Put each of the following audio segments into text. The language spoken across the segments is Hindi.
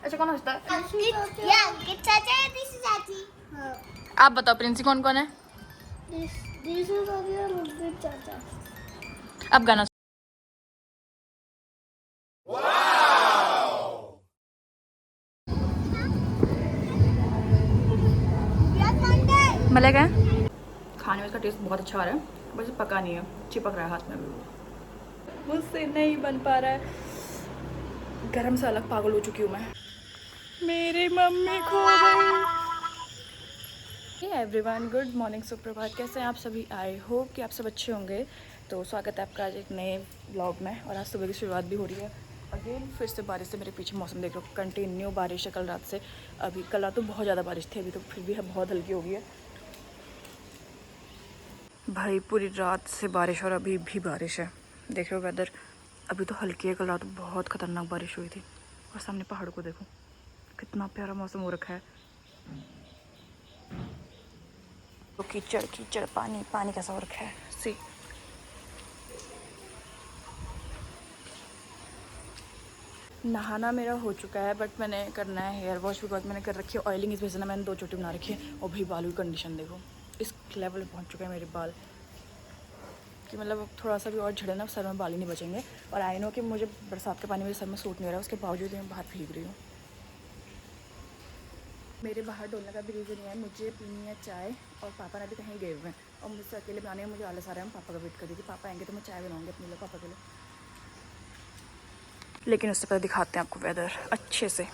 अच्छा कौन हंसता है? चाची। आप बताओ प्रिंसी कौन कौन है? चाचा। अब गाना मिलेगा। खाने में इसका टेस्ट बहुत अच्छा आ रहा है, बस पका नहीं है, चिपक रहा है हाथ में भी, मुझसे नहीं बन पा रहा है। गरम से अलग पागल हो चुकी हूँ मैं। मेरी मम्मी खो गई। एवरीवन गुड मॉर्निंग, सुप्रभात। कैसे हैं आप सभी? आई होप कि आप सब अच्छे होंगे। तो स्वागत है आपका आज एक नए व्लॉग में। और आज सुबह की शुरुआत भी हो रही है अगेन फिर से बारिश से। मेरे पीछे मौसम देख लो, कंटिन्यू बारिश है कल रात से। अभी कल रात तो बहुत ज़्यादा बारिश थी, अभी तो फिर भी बहुत हल्की हो गई है भाई। पूरी रात से बारिश और अभी भी बारिश है। देख रहे हो वेदर, अभी तो हल्की है, कल रात बहुत ख़तरनाक बारिश हुई थी। और सामने पहाड़ को देखो, कितना प्यारा मौसम हो रखा है। तो कीचड़ कीचड़, पानी पानी कैसा हो रखा है सी। नहाना मेरा हो चुका है, बट मैंने करना है हेयर वॉश, बिकॉज मैंने कर रखी है ऑयलिंग। इस वजह से ना मैंने 2 चोटी बना रखी है। और भाई बालों की कंडीशन देखो, इस लेवल पे पहुंच चुके हैं मेरे बाल कि मतलब थोड़ा सा भी और झड़े ना सर में बाल ही नहीं बचेंगे। और आई नो कि मुझे बरसात के पानी मेरे सर में सूट नहीं हो रहा है, उसके बावजूद मैं बाहर भीग रही हूँ। मेरे बाहर डोलने का भी रीज़न है, मुझे पीनी है चाय। और पापा ने भी कहीं गए हुए हैं और मुझसे अकेले बनाने में मुझे आलस आ रहा है। पापा का वेट कर रही थी, पापा आएंगे तो मैं चाय बनाऊँगी अपने लिए, पापा के लिए। लेकिन उससे पहले दिखाते हैं आपको वेदर अच्छे से।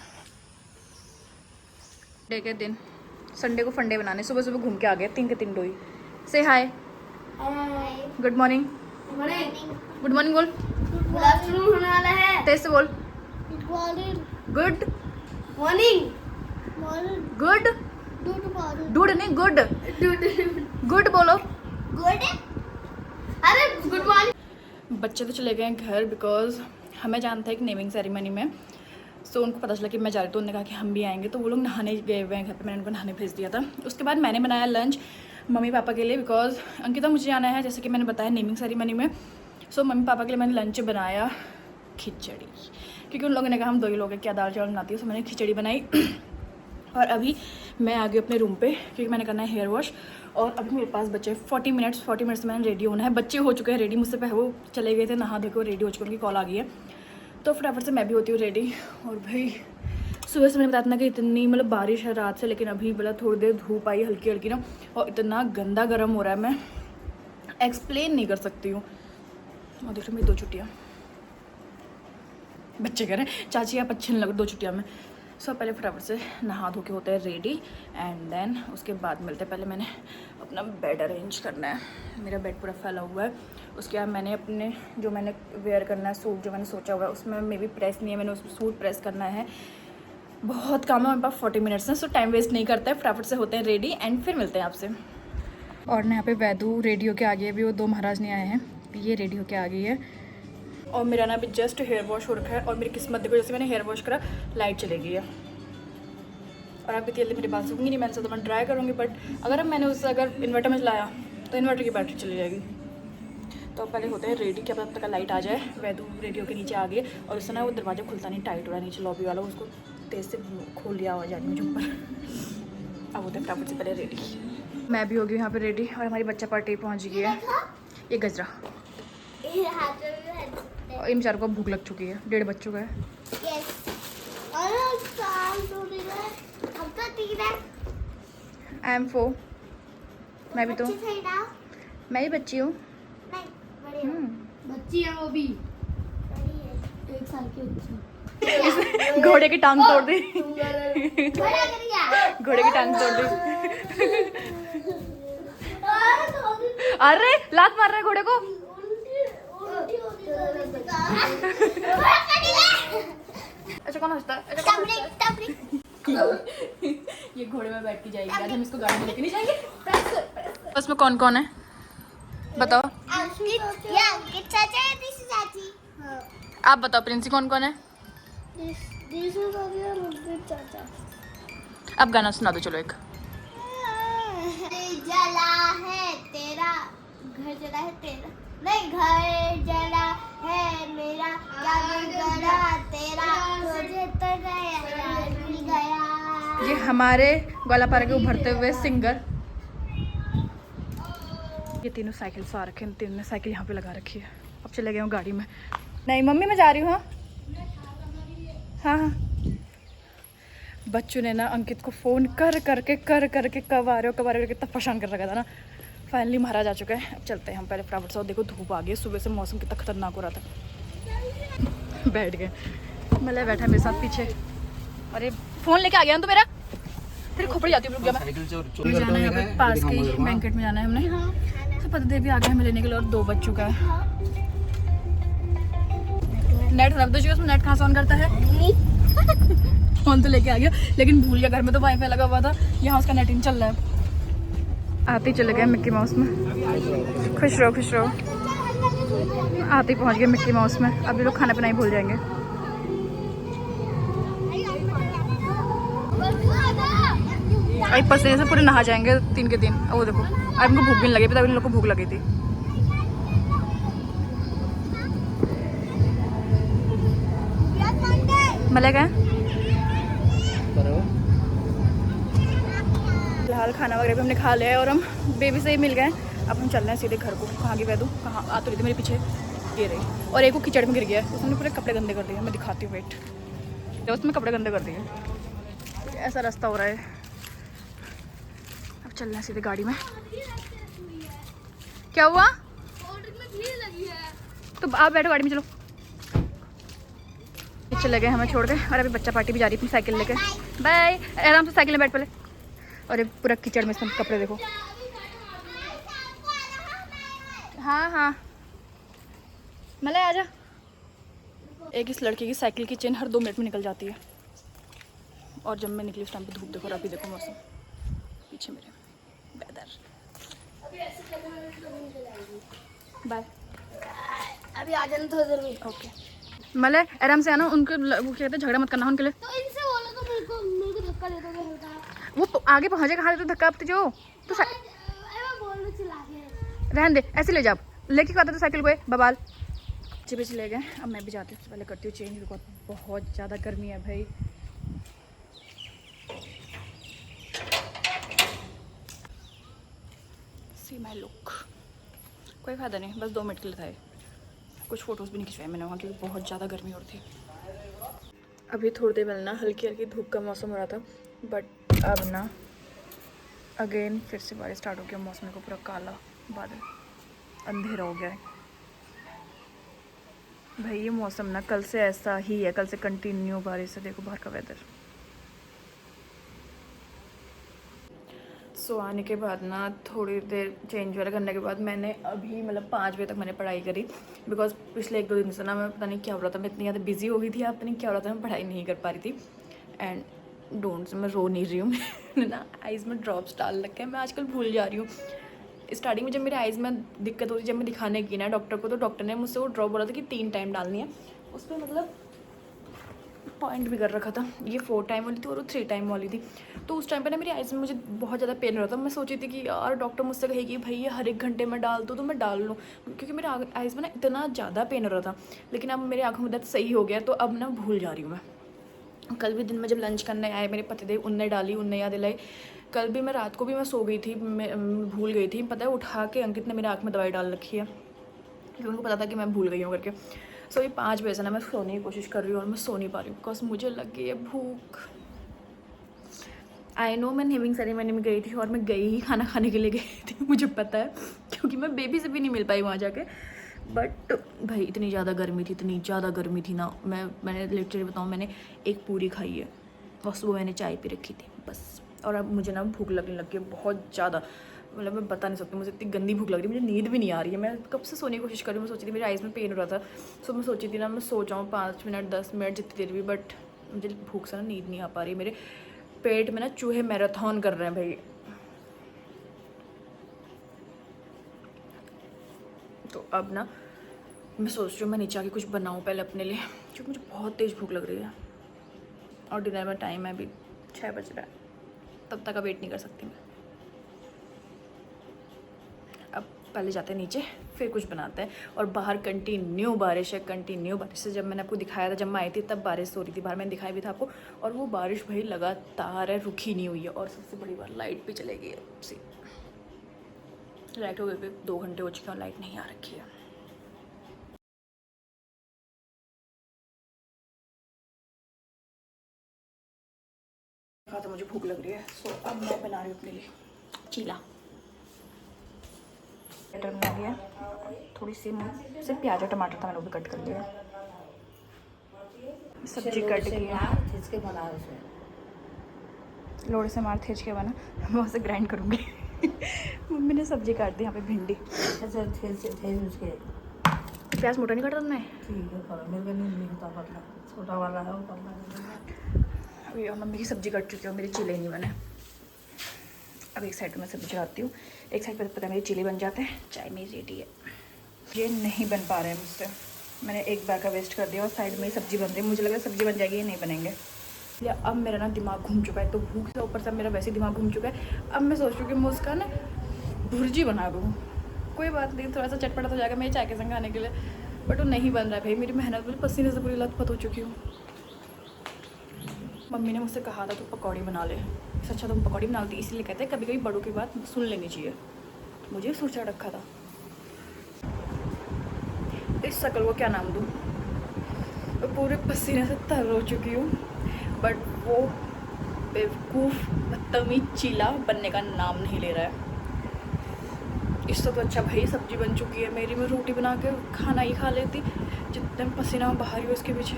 डे के दिन संडे को फंडे बनाने, सुबह सुबह घूम के आ गए 3 के 3 डोई। से हाय, गुड मॉर्निंग। गुड मॉर्निंग बोल। गुड आफ्टरनून होने वाला है। तेज से बोल। Good morning. गुड डूड नहीं गुड, गुड बोलो। गुड। अरे गुड मॉर्निंग। बच्चे तो चले गए हैं घर, बिकॉज हमें जानता है कि नेमिंग सेरेमनी में। सो उनको पता चला कि मैं जा रही, तो उन्होंने कहा कि हम भी आएंगे। तो वो लोग नहाने गए हुए हैं घर पे, मैंने उनको नहाने भेज दिया था। उसके बाद मैंने बनाया लंच मम्मी पापा के लिए, बिकॉज अंकिता मुझे आना है जैसे कि मैंने बताया नेमिंग सेरेमनी में। सो मम्मी पापा के लिए मैंने लंच बनाया खिचड़ी, क्योंकि उन लोगों ने कहा हम 2 ही लोग हैं, क्या दाल चावल बनाती है। सो मैंने खिचड़ी बनाई। और अभी मैं आ गई अपने रूम पे, क्योंकि मैंने करना है हेयर वॉश। और अभी मेरे पास बचे 40 मिनट्स मैंने रेडी होना है। बच्चे हो चुके हैं रेडी मुझसे पहले, वो चले गए थे नहा देखो, रेडी हो चुके, उनकी कॉल आ गई है। तो फटाफट से मैं भी होती हूँ रेडी। और भाई सुबह से मैंने बताया था कि इतनी मतलब बारिश है रात से, लेकिन अभी मतलब थोड़ी देर धूप आई हल्की हल्की ना, और इतना गंदा गर्म हो रहा है, मैं एक्सप्लेन नहीं कर सकती हूँ। और देख लो मेरी 2 छुट्टियाँ, बच्चे कह रहे हैं चाची आप अच्छे नहीं लग 2 छुट्टियाँ में। सो पहले फटाफट से नहा धो के होते हैं रेडी, एंड देन उसके बाद मिलते हैं। पहले मैंने अपना बेड अरेंज करना है, मेरा बेड पूरा फैला हुआ है। उसके बाद मैंने अपने जो मैंने वेयर करना है सूट, जो मैंने सोचा हुआ है, उसमें मे भी प्रेस नहीं है, मैंने उसमें सूट प्रेस करना है। बहुत काम है मेरे पास, 40 मिनट्स है। सो टाइम वेस्ट नहीं करते हैं, फटाफट से होते हैं रेडी एंड फिर मिलते हैं आपसे। और ना यहाँ पे वैदू रेडी होके आ गई है, अभी वो 2 महाराज नहीं आए हैं, ये रेडी होके आ गई है। और मेरा ना अभी जस्ट हेयर वॉश हो रखा है, और मेरी किस्मत देखो, जैसे मैंने हेयर वॉश करा लाइट चली गई है। और अभी जल्दी मेरी बात सूखी नहीं, मैंने सोचा मैं ट्राई करूँगी, बट अगर मैंने उससे अगर इन्वर्टर में चलाया तो इन्वर्टर की बैटरी चली जाएगी। तो पहले होते हैं रेडी, क्या पता तब तक लाइट आ जाए। वैदू रेडी होकर नीचे आ गई, और उससे ना वो दरवाज़ा खुलता नहीं, टाइट हो रहा है नीचे लॉबी वाला, उसको तेज़ से खोल लिया आवाज़ आनी मुझे ऊपर। अब होते हैं फटाफट से पहले रेडी। मैं भी होगी यहाँ पे रेडी, और हमारी बच्चा पार्टी पहुँच गई है। ये गजरा, और इन चारों को भूख लग चुकी है, 1:30 बज चुका है। आई एम 4, मैं भी तो, मैं भी बच्ची हूँ। बच्ची है वो भी, 1 साल की बच्ची। घोड़े की टांग तोड़ दी, घोड़े की टांग तोड़ दी। अरे लात मार रहा है घोड़े को। अच्छा कौन हंसता है? ये घोड़े में बैठ के जाएगी, आज हम इसको गाड़ी में लेके नहीं जाएंगे। बस में कौन कौन है बताओ? चाची। आप बताओ प्रिंसी कौन कौन है? चाचा। अब गाना सुना दो चलो एक। जला है तेरा, घर जला है तेरा, नहीं घर जला है मेरा, क्या बिगड़ा तेरा, तुझे तो गया ये हमारे ग्वालापारा के उभरते हुए सिंगर। ये तीनों साइकिल से आ रखे हैं, तीनों ने साइकिल यहाँ पे लगा रखी है। अब चले गए हूँ गाड़ी में। नहीं मम्मी मैं जा रही हूँ। हाँ हाँ। बच्चों ने ना अंकित को फ़ोन कर करके कब आ रहे हो कितना परेशान कर रखा था ना। फाइनली महाराज आ चुका है। अब चलते हैं हम पहले फटाफट से। और देखो धूप आ गई, सुबह से मौसम कितना खतरनाक हो रहा था। बैठ गए, मतलब बैठा मेरे साथ पीछे। अरे फ़ोन लेके आ गया तो मेरा, फिर खोपड़ी जाती हूँ। रुक गया मैं जाना है यहाँ पे पास के बैंकेट में जाना है हमने। तो पता देवी आ गए हमें लेने के लिए और 2 बज चुका है। नेट रख दो जी, उसमें नेट कहाँ से ऑन करता है। फोन तो लेके आ गया लेकिन भूल गया, घर में तो वाईफाई लगा हुआ था, यहाँ उसका नेट इन चल रहा है। आते ही चले गए मिक्की माउस में। खुश रहो खुश रहो। आते ही पहुँच गए मिक्की माउस में। अभी लोग खाना पीना ही भूल जाएंगे। अभी पसीने से पूरे नहा जाएंगे 3 के दिन। वो देखो अब इनको भूख भी नहीं लगी, पता इन लोग को भूख लगी थी। मले गए फिलहाल खाना वगैरह भी हमने खा लिया है और हम बेबी से ही मिल गए। अब हम चल रहे हैं सीधे घर को। कहाँ की वैदू कहाँ आ तो रही थी मेरे पीछे, ये रही। और एक वो कीचड़ में गिर गया है, उसने पूरे कपड़े गंदे कर दिए। मैं दिखाती हूँ वेट, तो उसमें कपड़े गंदे कर दिए। ऐसा रास्ता हो रहा है। अब चल रहे हैं सीधे गाड़ी में। क्या हुआ? तो आप बैठो गाड़ी में, चलो। चले गए हमें छोड़ के और अभी बच्चा पार्टी भी जा रही थी साइकिल लेके। बाय, आराम से साइकिल में बैठ पहले। और ये पूरा कीचड़ में इसमें कपड़े देखो। हाँ हाँ मले आजा। एक इस लड़के की साइकिल की चेन हर 2 मिनट में निकल जाती है। और जब मैं निकली उस टाइम पे धूप देखो और अभी देखो मौसम पीछे मेरे वेदर। बाय, अभी आ जाना थोड़ी देर में। ओके मले आराम से आना। उनके वो कहते हैं झगड़ा मत करना उनके लिए। तो इनसे बोलो तो मेरे को धक्का दे दोगे हल्का। वो आगे पहुँचे कहाँ तो धक्का आपते जो तो मैं बोल रही चिल्ला के। रहने दे, ऐसे ले जा। लेके आता तो साइकिल को बबाल। बच्चे भी चले गए। अब मैं भी जाती हूँ, पहले करती हूँ चेंज। बिकॉज बहुत ज़्यादा गर्मी है भाई। सी माई लुक। कोई फ़ायदा नहीं, बस 2 मिनट के लिए था। कुछ फ़ोटोज़ भी नहीं खिंचवाए मैंने वहाँ, क्योंकि बहुत ज़्यादा गर्मी हो रही थी। अभी थोड़ी देर पहले ना हल्की हल्की धूप का मौसम हो रहा था, बट अब ना अगेन फिर से बारिश स्टार्ट हो गया। मौसम को पूरा काला बादल, अंधेरा हो गया है भाई। ये मौसम ना कल से ऐसा ही है, कल से कंटिन्यू बारिश है। देखो बाहर का वेदर। सो आने के बाद ना थोड़ी देर चेंज वगैरह करने के बाद मैंने अभी मतलब 5 बजे तक मैंने पढ़ाई करी। बिकॉज पिछले 1-2 दिन से ना मैं पता नहीं क्या हो रहा था, मैं इतनी ज़्यादा बिजी हो गई थी। आप पता नहीं क्या हो रहा था, मैं पढ़ाई नहीं कर पा रही थी। एंड डोंट से मैं रो नहीं रही हूँ। मैंने ना आइज़ में ड्रॉप्स डाल रखे हैं, मैं आजकल भूल जा रही हूँ। स्टार्टिंग में जब मेरे आइज़ में दिक्कत होती, जब मैं दिखाने की ना डॉक्टर को, तो डॉक्टर ने मुझसे वो ड्रॉप बोला था कि 3 टाइम डालनी है। उस पर मतलब पॉइंट भी कर रखा था। ये 4 टाइम वाली थी और वो 3 टाइम वाली थी। तो उस टाइम पे ना मेरी आइज़ में मुझे बहुत ज़्यादा पेन हो रहा था। मैं सोची थी कि यार डॉक्टर मुझसे कहेगी भाई ये हर 1 घंटे में डाल दो, तो मैं डाल लूँ, क्योंकि मेरे आइज़ में ना इतना ज़्यादा पेन हो रहा था। लेकिन अब मेरे आँखों में दर्द सही हो गया, तो अब ना भूल जा रही हूँ मैं। कल भी दिन में जब लंच करने आए मेरे पतिदेव, उनने डाली, उनने याद दिलाई। कल भी मैं रात को भी मैं सो गई थी, मैं भूल गई थी। पता है उठा के अंकित ने मेरे आँख में दवाई डाल रखी है, क्योंकि उनको पता था कि मैं भूल गई हूँ करके। सो ये 5 बजे से ना मैं सोने की कोशिश कर रही हूँ और मैं सो नहीं पा रही हूँ, बिकॉज मुझे लग गई है भूख। आई नो मैं नेमिंग सेरेमनी में गई थी और मैं गई ही खाना खाने के लिए गई थी, मुझे पता है, क्योंकि मैं बेबी से भी नहीं मिल पाई वहाँ जाके। बट भाई इतनी ज़्यादा गर्मी थी ना। मैंने लिटरली बताऊँ, मैंने एक पूरी खाई है और सुबह मैंने चाय पी रखी थी बस। और अब मुझे ना भूख लगने लग गई बहुत ज़्यादा, मतलब मैं बता नहीं सकती। मुझे इतनी गंदी भूख लग रही है, मुझे नींद भी नहीं आ रही है। मैं कब से सोने की कोशिश कर रही हूँ। मैं सोची थी मेरी आइज़ में पेन हो रहा था, सो मैं सोची थी ना मैं सो जाऊँ 5 मिनट 10 मिनट जितनी देर भी, बट मुझे भूख से ना नींद नहीं आ पा रही। मेरे पेट में ना चूहे मैराथन कर रहे हैं भाई। तो अब ना मैं सोच रही हूँ मैं नीचे आके कुछ बनाऊँ पहले अपने लिए, क्योंकि मुझे बहुत तेज़ भूख लग रही है। और डिनर में टाइम है अभी 6 बज रहा है, तब तक का वेट नहीं कर सकती मैं। अब पहले जाते हैं नीचे, फिर कुछ बनाते हैं। और बाहर कंटिन्यू बारिश है, कंटिन्यू बारिश है। जब मैंने आपको दिखाया था, जब मैं आई थी तब बारिश हो रही थी बाहर, मैंने दिखाया भी था आपको। और वो बारिश भाई लगातार है, रुकी नहीं हुई है। और सबसे बड़ी बात, लाइट भी चलेगी है सी, लाइट हो गई 2 घंटे हो चुके हैं, लाइट नहीं आ रखी है। कहा था मुझे भूख लग रही है, सो अब मैं बना रही हूँ अपने लिए चीला। टमाटर बना लिया, थोड़ी सी सिर्फ प्याज और टमाटर था, मैंने वो भी कट कर लिया। सब्जी कट गई है, लोड़े से मार थेच के बना, मैं उसे ग्राइंड करूँगी। मम्मी ने सब्जी काट दी यहाँ पे, भिंडी। प्याज मोटा नहीं काटा तुमने? छोटा वाला है। अभी और मम्मी की सब्जी कट चुकी है, मेरी चिले नहीं बने। अब एक साइड पर मैं सब्जी चढ़ाती हूँ, एक साइड पर पता है मेरे चिले बन जाते हैं। चाय मेरी रेडी है। ये नहीं बन पा रहे हैं मुझसे, मैंने एक बार का वेस्ट कर दिया और साइड में ही सब्जी बन रही है। मुझे लगा सब्जी बन जाएगी, ये नहीं बनेंगे। या अब मेरा ना दिमाग घूम चुका है, तो भूख से ऊपर से मेरा वैसे ही दिमाग घूम चुका है। अब मैं सोच रही हूँ कि मैं उसका ना भुर्जी बना दूँ। कोई बात नहीं, थोड़ा सा चटपटा हो जाएगा मेरे चाय के संग खाने के लिए। बट वो नहीं बन रहा है भाई, मेरी मेहनत पूरी पसीने से पूरी लथपथ हो चुकी हूँ। मम्मी ने मुझसे कहा था तो पकौड़ी बना ले, इससे अच्छा तुम पकौड़ी बना दी। इसीलिए कहते हैं कभी कभी बड़ों की बात सुन लेनी चाहिए। मुझे सोचा रखा था, इस शक्ल को क्या नाम दूँ? मैं पूरे पसीने से तर हो चुकी हूँ, बट वो बेवकूफ़ बदतमीज चीला बनने का नाम नहीं ले रहा है। इससे तो अच्छा भाई सब्जी बन चुकी है मेरी, मैं रोटी बना के खाना ही खा लेती, जितने पसीना बाहर ही हो इसके पीछे।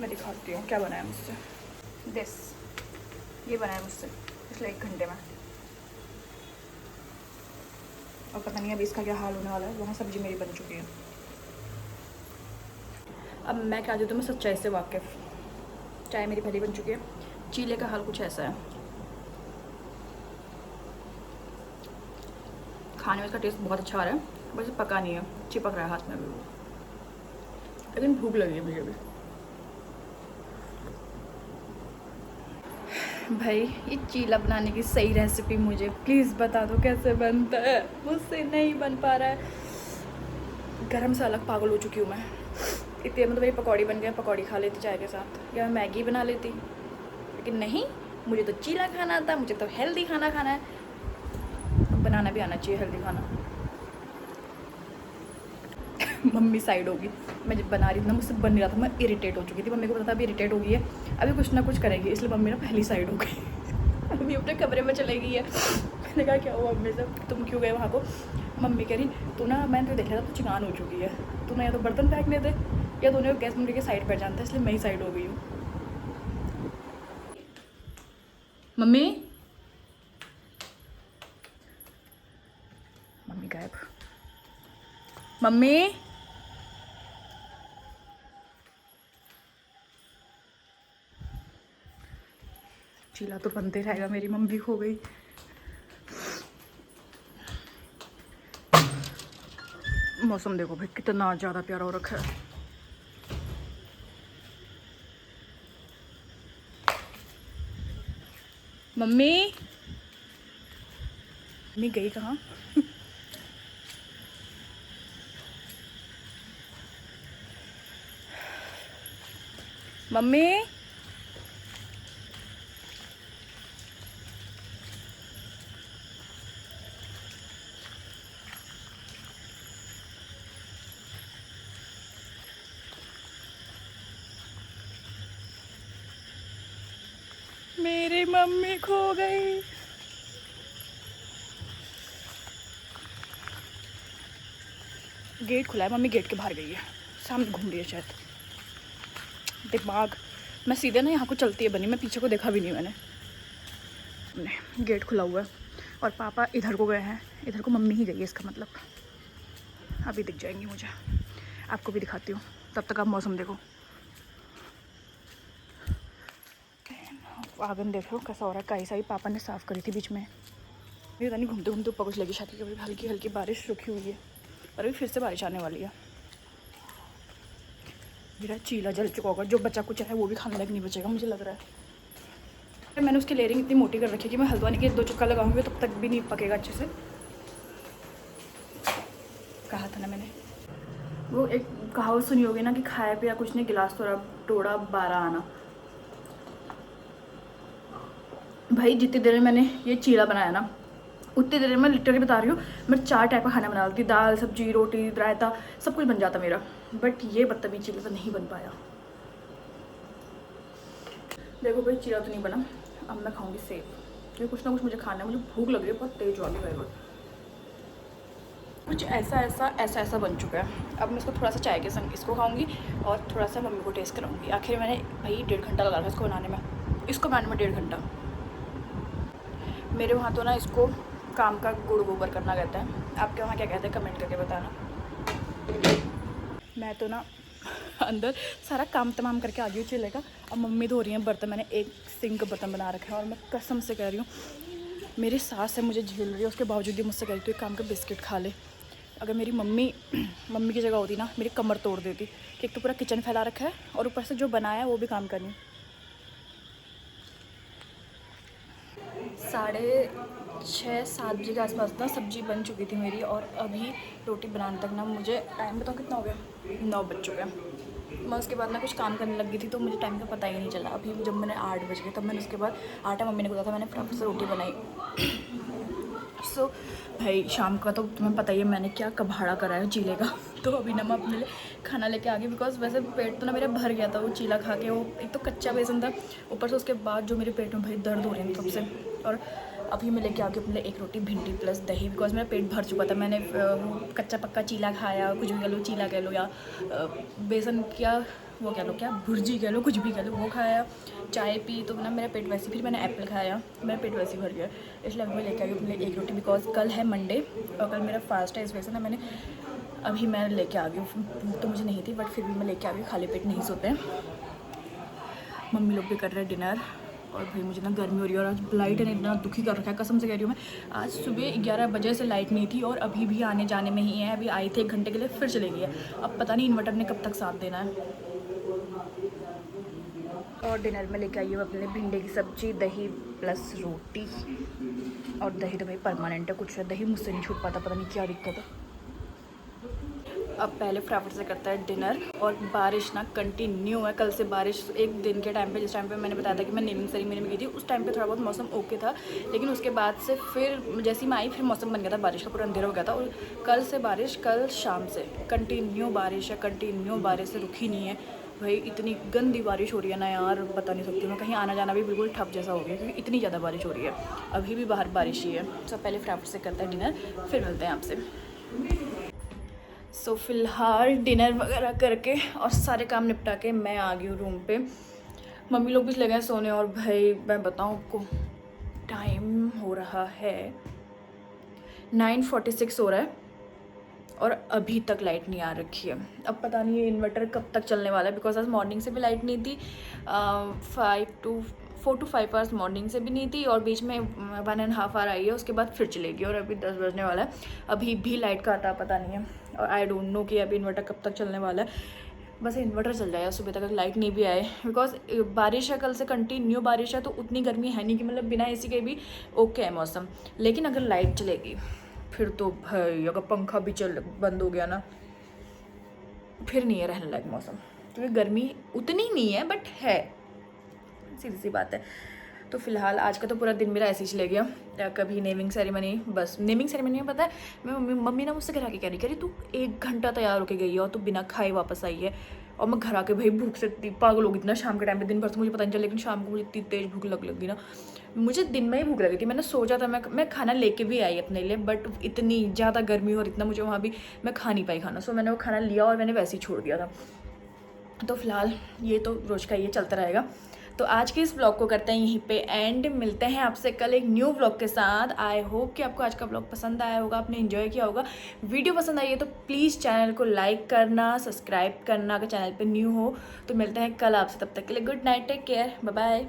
मैं दिखाती हूँ क्या बनाया मुझसे। दिस ये बनाया मुझसे पिछले 1 घंटे में, और पता नहीं अभी इसका क्या हाल होने वाला है। वहाँ सब्जी मेरी बन चुकी है। अब मैं क्या देती हूँ, मैं सच्चाई से वाकिफ़। चाय मेरी पहले बन चुकी है। चीले का हाल कुछ ऐसा है, खाने में इसका टेस्ट बहुत अच्छा आ रहा है, बस पका नहीं है, चिपक रहा है हाथ में भी वो। लेकिन भूख लगी है मुझे भी। भाई ये चीला बनाने की सही रेसिपी मुझे प्लीज़ बता दो, कैसे बनता है? मुझसे नहीं बन पा रहा है। गरम से अलग पागल हो चुकी हूँ मैं। इतनी मतलब मेरी पकौड़ी बन गई, पकौड़ी खा लेती चाय के साथ, या मैं मैगी बना लेती। लेकिन नहीं, मुझे तो चीला खाना था, मुझे तो हेल्दी खाना खाना है। बनाना भी आना चाहिए हेल्दी खाना। मम्मी साइड होगी, मैं जब बना रही थी ना, मुझसे बन नहीं रहा था, मैं इरिटेट हो चुकी थी। मम्मी को पता था अभी इरिटेट हो गई है, अभी कुछ ना कुछ करेगी, इसलिए मम्मी ना पहली साइड हो गई। अभी अपने कमरे में चले गई है। मैंने कहा क्या हुआ मम्मी से, तुम क्यों गए वहाँ को? मम्मी कह रही तू ना, मैंने तो देख लिया था, तू चिकान हो चुकी है, तू ना या तो बर्तन फेंकने दे या दोनों गैस मुंडे के साइड पर जानता है, इसलिए मैं ही साइड हो गई हूँ। मम्मी मम्मी गायब। मम्मी चीला तो बनते रहेगा, मेरी मम्मी खो गई। मौसम देखो भाई कितना ज़्यादा प्यारा हो रखा है। मम्मी मम्मी गई कहाँ? मम्मी मेरी मम्मी खो गई। गेट खुला है, मम्मी गेट के बाहर गई है, सामने घूम रही है शायद। दिमाग, मैं सीधे ना यहाँ को चलती है बनी, मैं पीछे को देखा भी नहीं मैंने। गेट खुला हुआ है और पापा इधर को गए हैं, इधर को मम्मी ही गई है इसका मतलब। अभी दिख जाएंगी मुझे, आपको भी दिखाती हूँ, तब तक आप मौसम देखो। आंगन देखो कैसा हो रहा है, कई सारी पापा ने साफ़ करी थी बीच में। ये पता नहीं घूमते घूमते ऊपर कुछ लगी शायद, कभी हल्की हल्की बारिश रुकी हुई है और अभी फिर से बारिश आने वाली है। मेरा चीला जल चुका होगा, जो बचा कुछ है वो भी खाने लायक नहीं बचेगा मुझे लग रहा है। मैंने उसकी लेयरिंग इतनी मोटी कर रखी है कि मैं हल्द्वानी के 2 चक्कर लगाऊंगी तब तक भी नहीं पकेगा अच्छे से। था ना मैंने, वो एक कहावत सुनी होगी ना कि खाया पिया कुछ नहीं, गिलास तोड़ा 12 आना। भाई जितनी देर में मैंने ये चीला बनाया ना, उतनी देर में लिटरली बता रही हूँ, मैं 4 टाइप का खाना बना लेती, दाल सब्जी रोटी रायता सब कुछ बन जाता मेरा, बट ये बदतमीज चीला तो नहीं बन पाया। देखो भाई चीला तो नहीं बना, अब मैं खाऊंगी सेब, क्योंकि कुछ ना कुछ मुझे खाना है, मुझे भूख लग रही है बहुत तेज वाली। भाई कुछ ऐसा बन चुका है। अब मैं इसको थोड़ा सा चाय के संग इसको खाऊंगी और थोड़ा सा मम्मी को टेस्ट कराऊंगी। आखिर मैंने भाई 1.5 घंटा लगा था इसको बनाने में, 1.5 घंटा। मेरे वहाँ तो ना इसको काम का गुड़ गोबर करना कहते हैं, आपके वहाँ क्या कहते हैं कमेंट करके बताना। मैं तो ना अंदर सारा काम तमाम करके आ गई हूँ चूल्हे का। अब मम्मी धो रही हैं बर्तन, मैंने एक सिंक बर्तन बना रखा है और मैं कसम से कह रही हूँ मेरी सास है मुझे झेल रही है, उसके बावजूद भी मुझसे कह रही थी एक काम का बिस्किट खा ले। अगर मेरी मम्मी की जगह होती ना मेरी कमर तोड़ देती, कि एक तो पूरा किचन फैला रखा है और ऊपर से जो बनाया है वो भी काम करनी। 6:30-7 बजे के आसपास ना सब्जी बन चुकी थी मेरी, और अभी रोटी बनाने तक ना मुझे टाइम बताओ कितना हो गया, 9 बज चुके हैं। मैं उसके बाद ना कुछ काम करने लगी थी तो मुझे टाइम का पता ही नहीं चला। अभी जब मैंने 8 बज गए तब मैंने उसके बाद आटा मम्मी ने बोला था, मैंने फटाफट से रोटी बनाई। सो भाई शाम का तो तुम्हें पता ही है मैंने क्या कबाड़ा करा है चीले का। तो अभी ना मैं अपने लिए खाना लेके आ गई, बिकॉज वैसे पेट तो ना मेरा भर गया था वो चीला खा के। वो एक तो कच्चा बेसन था, ऊपर से उसके बाद जो मेरे पेट में भाई दर्द हो रहे हैं तब से। और अभी मैं लेके आ गई अपने लिए 1 रोटी भिंडी प्लस दही, बिकॉज मेरा पेट भर चुका था। मैंने वो कच्चा पक्का चीला खाया, कुछ भी कह लो, चीला कह लो या बेसन क्या वो कह लो, क्या भुर्जी कह लो, कुछ भी कह लो, वो खाया, चाय पी, तो ना मेरा पेट वैसे, फिर मैंने एप्पल खाया, मेरा पेट वैसे ही भर गया। इसलिए मैं लेके आ गई अपने लिए 1 रोटी, बिकॉज कल है मंडे और कल मेरा फास्ट है, इस वजह से ना मैंने अभी मैं लेके आ गई। भूख तो मुझे नहीं थी बट फिर भी मैं लेके आ गई, खाली पेट नहीं सोते हैं। मम्मी लोग भी कर रहे हैं डिनर, और भाई मुझे ना गर्मी हो रही है। और आज लाइट ने इतना दुखी कर रखा है, कसम से कह रही हूँ मैं। आज सुबह 11 बजे से लाइट नहीं थी और अभी भी आने जाने में ही है। अभी आई थी 1 घंटे के लिए, फिर चली गई है। अब पता नहीं इन्वर्टर ने कब तक साथ देना है। और डिनर में लेके आई हूँ अपने भिंडी की सब्जी, दही प्लस रोटी। और दही तो भाई परमानेंट है, कुछ दही मुझसे नहीं छूट पाता, पता नहीं क्या दिक्कत है। अब पहले फटाफट से करता है डिनर। और बारिश ना कंटिन्यू है, कल से बारिश। एक दिन के टाइम पे, जिस टाइम पे मैंने बताया था कि मैं नेमिंग सेरेमनी में गई थी, उस टाइम पे थोड़ा बहुत मौसम ओके था, लेकिन उसके बाद से फिर जैसे मैं आई फिर मौसम बन गया था बारिश का, पूरा अंधेरा हो गया था। और कल से बारिश, कल शाम से कंटिन्यू बारिश है, कंटिन्यू बारिश से रुकी नहीं है भाई। इतनी गंदी बारिश हो रही है ना यार, बता नहीं सकती मैं। कहीं आना जाना भी बिल्कुल ठप जैसा हो गया, क्योंकि इतनी ज़्यादा बारिश हो रही है। अभी भी बाहर बारिश ही है। तो पहले फटाफट से करता है डिनर, फिर मिलते हैं आपसे। सो फिलहाल डिनर वगैरह करके और सारे काम निपटा के मैं आ गई हूँ रूम पे। मम्मी लोग भी लगे हैं सोने। और भाई मैं बताऊँ आपको, टाइम हो रहा है 9:46 हो रहा है और अभी तक लाइट नहीं आ रखी है। अब पता नहीं ये इन्वर्टर कब तक चलने वाला है, बिकॉज आज मॉर्निंग से भी लाइट नहीं थी। 4 to 5 आवर्स मॉर्निंग से भी नहीं थी, और बीच में 1.5 आवर आई है, उसके बाद फिर चलेगी। और अभी 10 बजने वाला है, अभी भी लाइट का आता पता नहीं है। और आई डोंट नो कि अभी इन्वर्टर कब तक चलने वाला है। बस इन्वर्टर चल जाएगा सुबह तक, लाइट नहीं भी आए, बिकॉज बारिश है, कल से कंटिन्यू बारिश है। तो उतनी गर्मी है नहीं कि मतलब बिना एसी के भी ओके है मौसम। लेकिन अगर लाइट चलेगी फिर तो भाई, अगर पंखा भी बंद हो गया ना, फिर नहीं है रहने लायक मौसम। क्योंकि गर्मी उतनी नहीं है बट है, सीधी सी बात है। तो फिलहाल आज का तो पूरा दिन मेरा ऐसे ही चले गया। कभी नेमिंग सेरेमनी, बस नेमिंग सेरेमनी में पता है मैं मम्मी ना मुझसे घर आके कह रही तू 1 घंटा तैयार होके गई है और तू बिना खाए वापस आई है। और मैं घर आके भाई भूख से पागल हो गई थी ना शाम के टाइम पे। दिन भर तो मुझे पता नहीं चला, लेकिन शाम को मुझे इतनी तेज़ भूख लगी ना, मुझे दिन में ही भूख लगी थी। मैंने सोचा था मैं खाना लेके भी आई अपने लिए, बट इतनी ज़्यादा गर्मी और इतना मुझे वहाँ भी मैं खा नहीं पाई खाना। सो मैंने वो खाना लिया और मैंने वैसे ही छोड़ दिया था। तो फिलहाल ये तो रोज़ का ये चलता रहेगा। तो आज के इस ब्लॉग को करते हैं यहीं पे एंड। मिलते हैं आपसे कल एक न्यू ब्लॉग के साथ। आई होप कि आपको आज का ब्लॉग पसंद आया होगा, आपने एंजॉय किया होगा। वीडियो पसंद आई है तो प्लीज़ चैनल को लाइक करना, सब्सक्राइब करना अगर चैनल पे न्यू हो। तो मिलते हैं कल आपसे, तब तक के लिए good night, take care, bye bye.